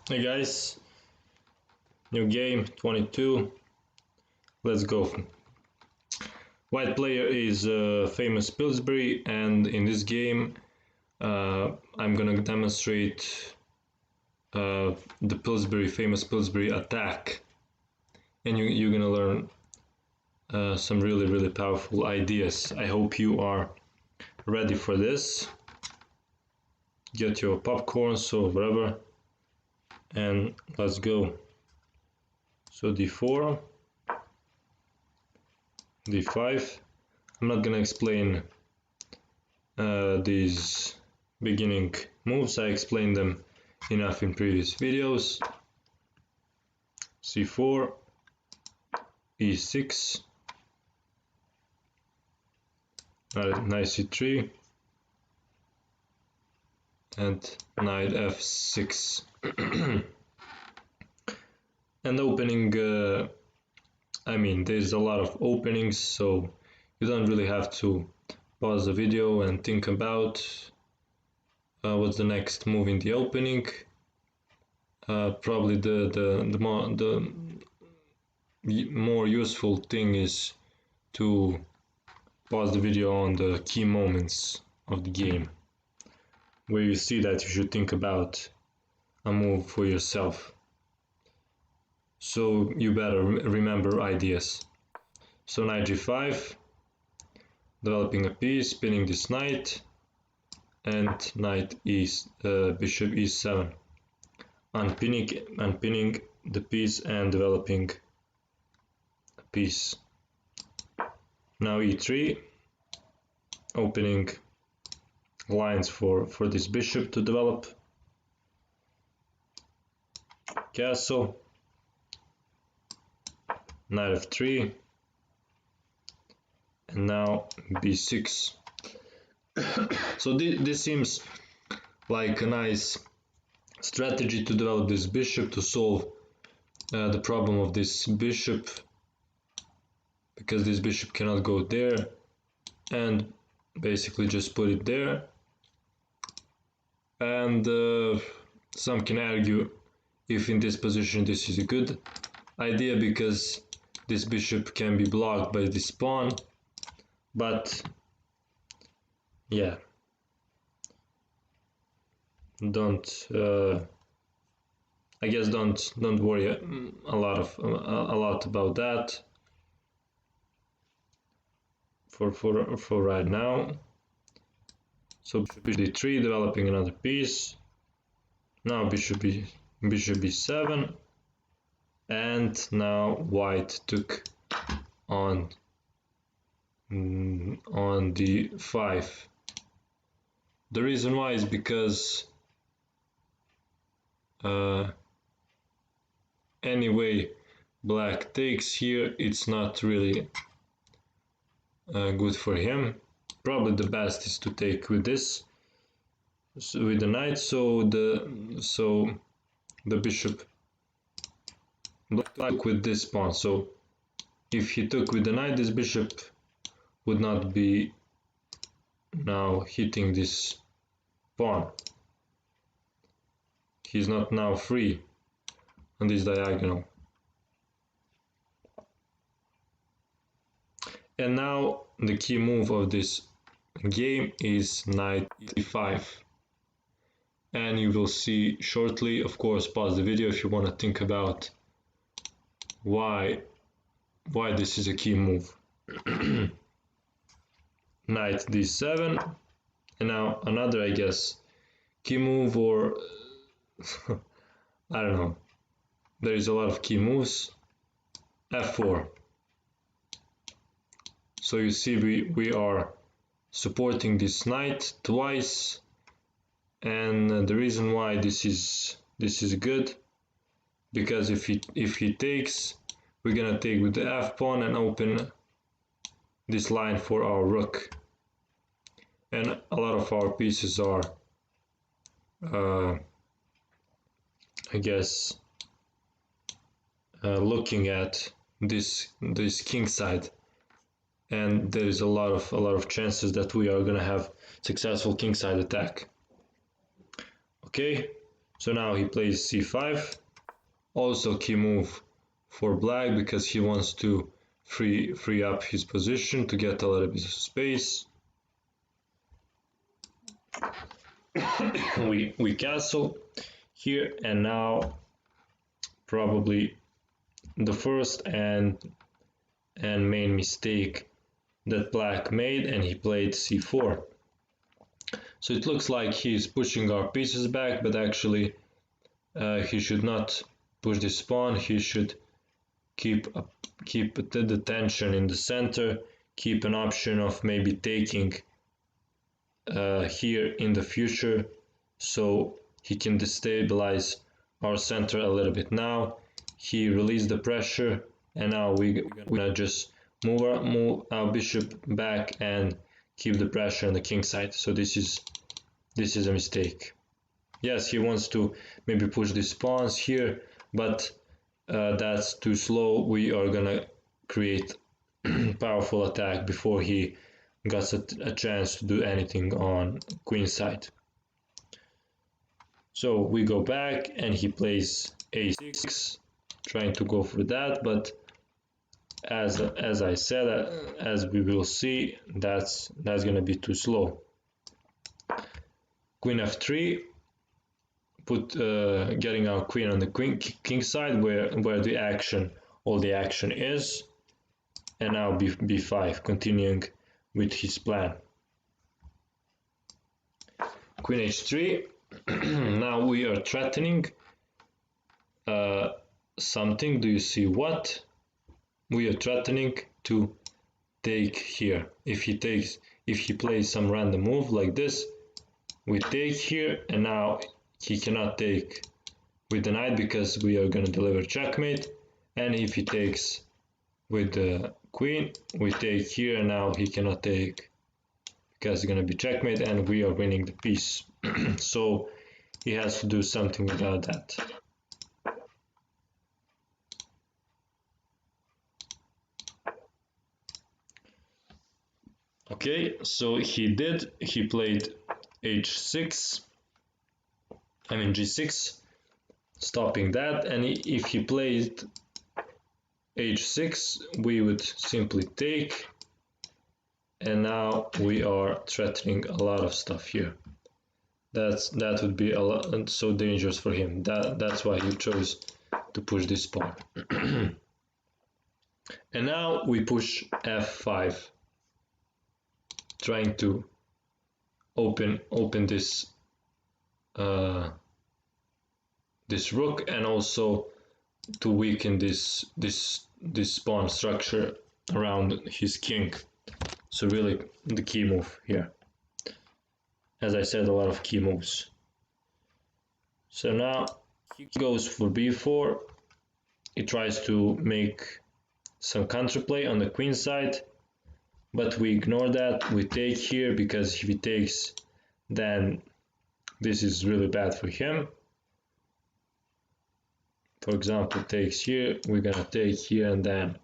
Hey guys, new game 22. Let's go. White player is famous Pillsbury, and in this game I'm gonna demonstrate the famous Pillsbury attack, and you're gonna learn some really powerful ideas. I hope you are ready for this. Get your popcorn, so whatever, and let's go. So d4, d5. I'm not gonna explain these beginning moves. I explained them enough in previous videos. c4, e6, knight c3, and knight f6. And opening, there's a lot of openings, so you don't really have to pause the video and think about what's the next move in the opening. Probably the more useful thing is to pause the video on the key moments of the game, where you see that you should think about a move for yourself. So you better remember ideas. So knight g5, developing a piece, spinning this knight, and bishop e7, unpinning the piece and developing a piece. Now e3, opening lines for this bishop to develop. Castle, knight f3, and now b6. So this seems like a nice strategy to develop this bishop, to solve the problem of this bishop, because this bishop cannot go there, and basically just put it there. And some can argue if in this position this is a good idea, because this bishop can be blocked by this pawn. But yeah, don't worry a lot about that for right now. So bishop d3, developing another piece. Now bishop b7, and now white took on d5. The reason why is because anyway black takes here, it's not really good for him. Probably the best is to take with this, with the knight, so the bishop took with this pawn. So if he took with the knight, this bishop would not be now hitting this pawn. He's not now free on this diagonal. And now the key move of this game is knight e5, and you will see shortly. Of course, pause the video if you want to think about why this is a key move. Knight d7, and now another, I guess, key move, or I don't know, there is a lot of key moves. f4. So you see we are supporting this knight twice, and the reason why this is good, because if he takes, we're gonna take with the f pawn and open this line for our rook, and a lot of our pieces are I guess looking at this kingside, and there is a lot of chances that we are gonna have successful kingside attack. Okay, So now he plays c5, also key move for black because he wants to free up his position to get a little bit of space. we cancel here, and now probably the first and main mistake that black made, and he played c4. So it looks like he's pushing our pieces back, but actually he should not push this pawn. He should keep the tension in the center, keep an option of maybe taking here in the future, so he can destabilize our center a little bit. Now he released the pressure, and now we're gonna just move our bishop back and keep the pressure on the king side. So this is a mistake. Yes, he wants to maybe push these pawns here, but that's too slow. We are gonna create powerful attack before he got a chance to do anything on queen side. So we go back, and he plays a6, trying to go for that, but as I said, as we will see, that's gonna be too slow. Queen f3, getting our queen on the king side, where all the action is, and now b5, continuing with his plan. Queen h3. Now we are threatening something. Do you see what? We are threatening to take here. If he plays some random move like this, we take here, and now he cannot take with the knight because we are going to deliver checkmate. And if he takes with the queen, we take here, and now he cannot take because it's going to be checkmate, and we are winning the piece. So he has to do something about that. Okay, so he played h6, g6, stopping that, and if he played h6, we would simply take, and now we are threatening a lot of stuff here. That would be so dangerous for him. That's why he chose to push this pawn. And now we push f5, trying to open this this rook, and also to weaken this pawn structure around his king. So really the key move here. As I said, a lot of key moves. So now he goes for b4. He tries to make some counterplay on the queen side, but we ignore that. We take here, because if he takes, then this is really bad for him. For example, takes here, we're gonna take here, and then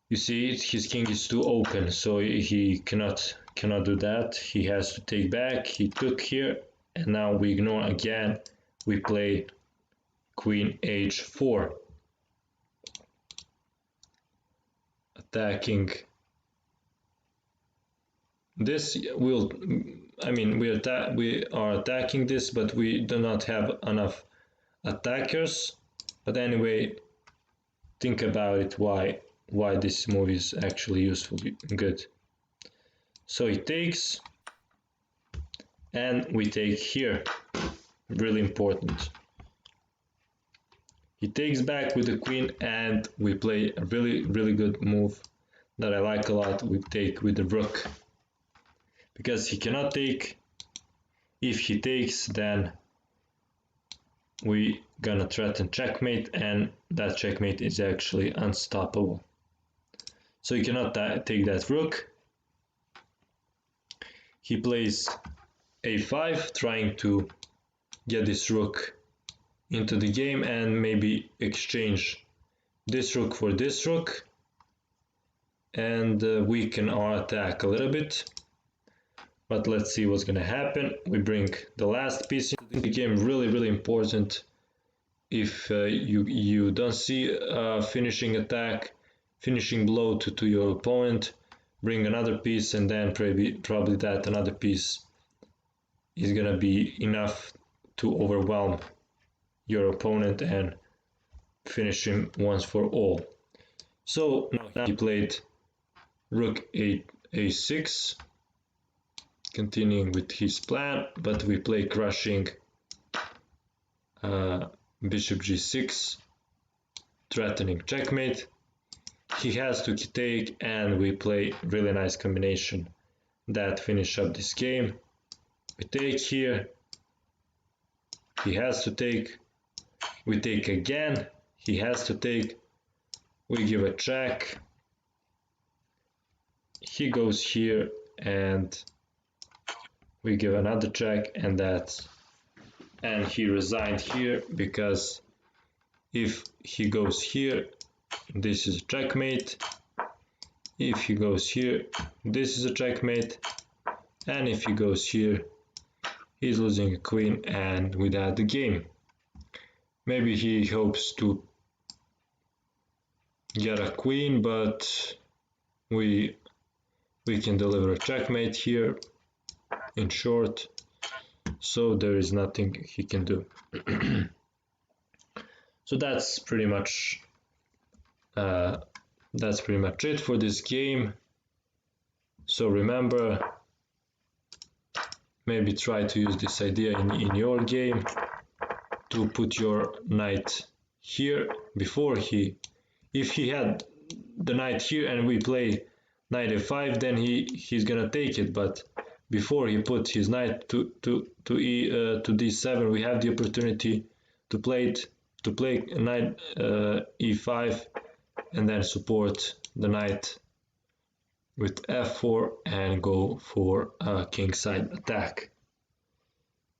you see his king is too open, so he cannot do that. He has to take back. He took here, and now we ignore again. We play queen h4, attacking this. We are attacking this, but we do not have enough attackers. But anyway, think about it, why this move is actually useful and good. So he takes, and we take here, really important. He takes back with the queen, and we play a really good move that I like a lot. We take with the rook, because he cannot take. If he takes, then we gonna threaten checkmate, and that checkmate is actually unstoppable. So you cannot take that rook. He plays a5, trying to get this rook into the game and maybe exchange this rook for this rook and weaken our attack a little bit. but let's see what's gonna happen. We bring the last piece into the game, really important. If you don't see finishing attack, finishing blow to your opponent, bring another piece, and then probably that another piece is gonna be enough to overwhelm your opponent and finish him once for all. So now he played rook a6, continuing with his plan, but we play crushing bishop g6, threatening checkmate. He has to take, and we play really nice combination that finish up this game. We take here, he has to take, we take again, he has to take, we give a check, he goes here, and we give another check, and he resigned here, because if he goes here, this is a checkmate. If he goes here, this is a checkmate. And if he goes here, he's losing a queen, and with that the game. Maybe he hopes to get a queen, but we can deliver a checkmate here, in short, so there is nothing he can do. So that's pretty much it for this game. So remember, maybe try to use this idea in your game to put your knight here before if he had the knight here and we play knight f5, then he's gonna take it, but before he put his knight to d7, we have the opportunity to play knight e5 and then support the knight with f4 and go for a kingside attack.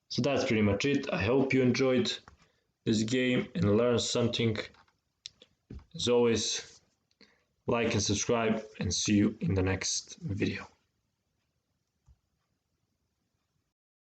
So that's pretty much it. I hope you enjoyed this game and learned something. As always, like and subscribe, and see you in the next video.